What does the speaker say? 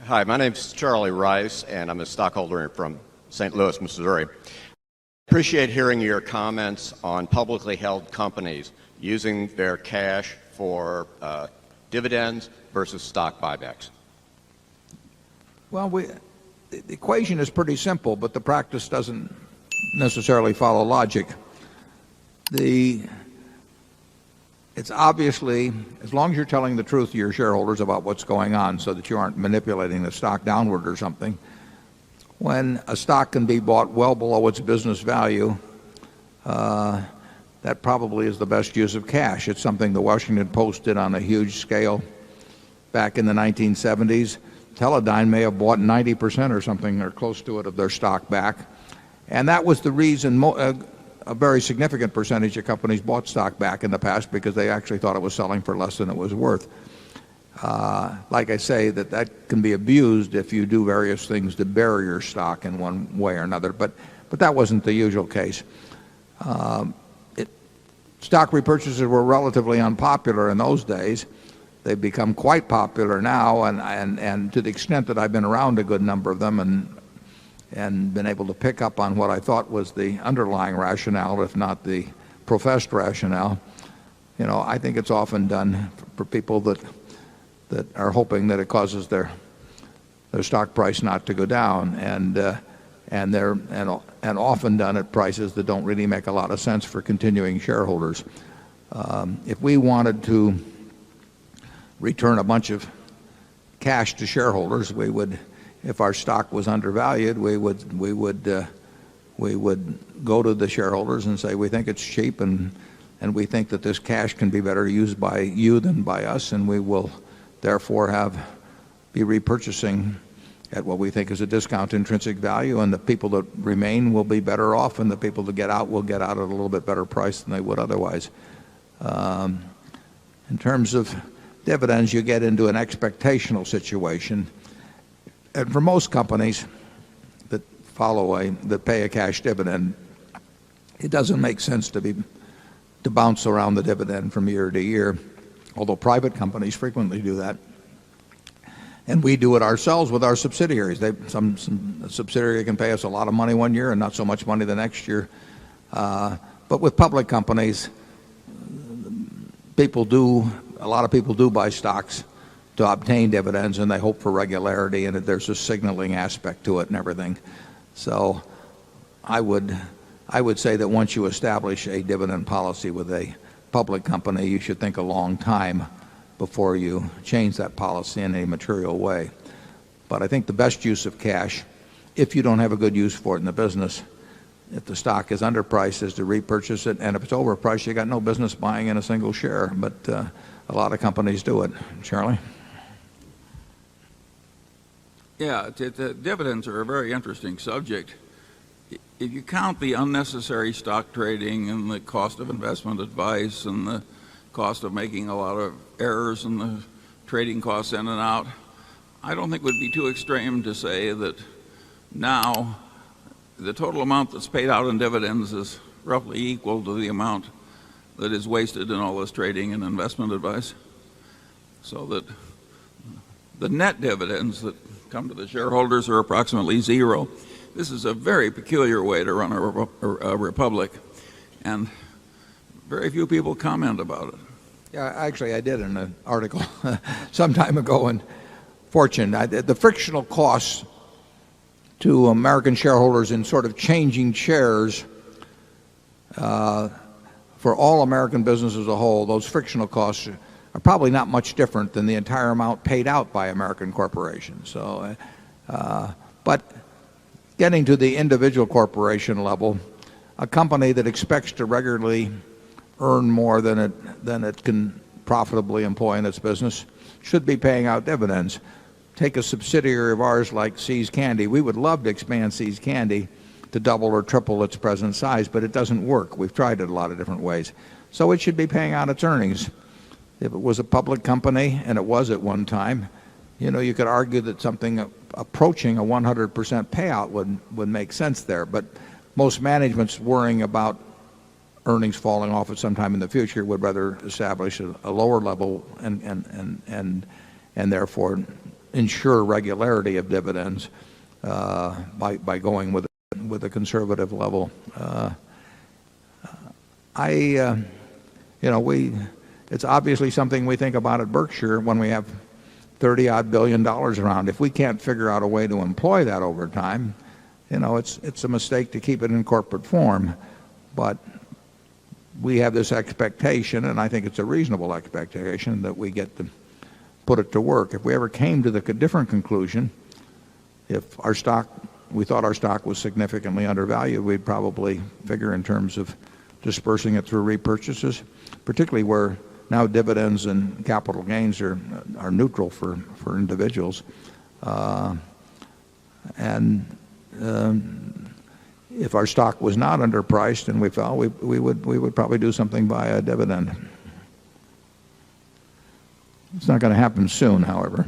Hi, my name is Charlie Rice, and I'm a stockholder from St. Louis, Missouri. Appreciate hearing your comments on publicly held companies using their cash for dividends versus stock buybacks. Well, the equation is pretty simple, but the practice doesn't necessarily follow logic. It's obviously, as long as you're telling the truth to your shareholders about what's going on so that you aren't manipulating the stock downward or something, when a stock can be bought well below its business value, that probably is the best use of cash. It's something the Washington Post did on a huge scale back in the 1970s. Teledyne may have bought 90% or something or close to it of their stock back. And that was the reason a very significant percentage of companies bought stock back in the past because they actually thought it was selling for less than it was worth. Like I say, that can be abused if you do various things to bury your stock in one way or another. But that wasn't the usual case. Stock repurchases were relatively unpopular in those days. They've become quite popular now, and to the extent that I've been around a good number of them and been able to pick up on what I thought was the underlying rationale, if not the professed rationale, I think it's often done for people that are hoping that it causes their stock price not to go down, and often done at prices that don't really make a lot of sense for continuing shareholders. If we wanted to return a bunch of cash to shareholders, we would, if our stock was undervalued, we would go to the shareholders and say we think it's cheap and we think that this cash can be better used by you than by us, and we will therefore be repurchasing at what we think is a discount to intrinsic value, and the people that remain will be better off, and the people that get out will get out at a little bit better price than they would otherwise. In terms of dividends, you get into an expectational situation. And for most companies that pay a cash dividend, it doesn't make sense to bounce around the dividend from year to year, although private companies frequently do that. And we do it ourselves with our subsidiaries. Some subsidiary can pay us a lot of money one year and not so much money the next year. But with public companies, a lot of people do buy stocks to obtain dividends, and they hope for regularity, and there's a signaling aspect to it and everything. So I would say that once you establish a dividend policy with a public company, you should think a long time before you change that policy in a material way. But I think the best use of cash, if you don't have a good use for it in the business, if the stock is underpriced, is to repurchase it, and if it's overpriced, you got no business buying in a single share. But a lot of companies do it. Charlie? Yeah, dividends are a very interesting subject. If you count the unnecessary stock trading and the cost of investment advice and the cost of making a lot of errors and the trading costs in and out, I don't think it would be too extreme to say that now the total amount that's paid out in dividends is roughly equal to the amount that is wasted in all this trading and investment advice. So that the net dividends that come to the shareholders are approximately zero. This is a very peculiar way to run a republic, and very few people comment about it. Yeah, actually I did in an article some time ago in Fortune. The frictional costs to American shareholders in sort of changing shares for all American business as a whole, those frictional costs are probably not much different than the entire amount paid out by American corporations. So, but getting to the individual corporation level, a company that expects to regularly earn more than it can profitably employ in its business should be paying out dividends. Take a subsidiary of ours like See's Candy. We would love to expand See's Candy to double or triple its present size, but it doesn't work. We've tried it a lot of different ways. So it should be paying out its earnings. If it was a public company, and it was at one time, you could argue that something approaching a 100% payout would make sense there. But most management's worrying about earnings falling off at some time in the future would rather establish a lower level and therefore ensure regularity of dividends by going with a conservative level. It's obviously something we think about at Berkshire when we have $30-odd billion around. If we can't figure out a way to employ that over time, it's a mistake to keep it in corporate form. But we have this expectation, and I think it's a reasonable expectation, that we get to put it to work. If we ever came to the different conclusion, if we thought our stock was significantly undervalued, we'd probably figure in terms of dispersing it through repurchases, particularly where now dividends and capital gains are neutral for individuals. If our stock was not underpriced and we felt we would probably do something by a dividend. It's not going to happen soon, however.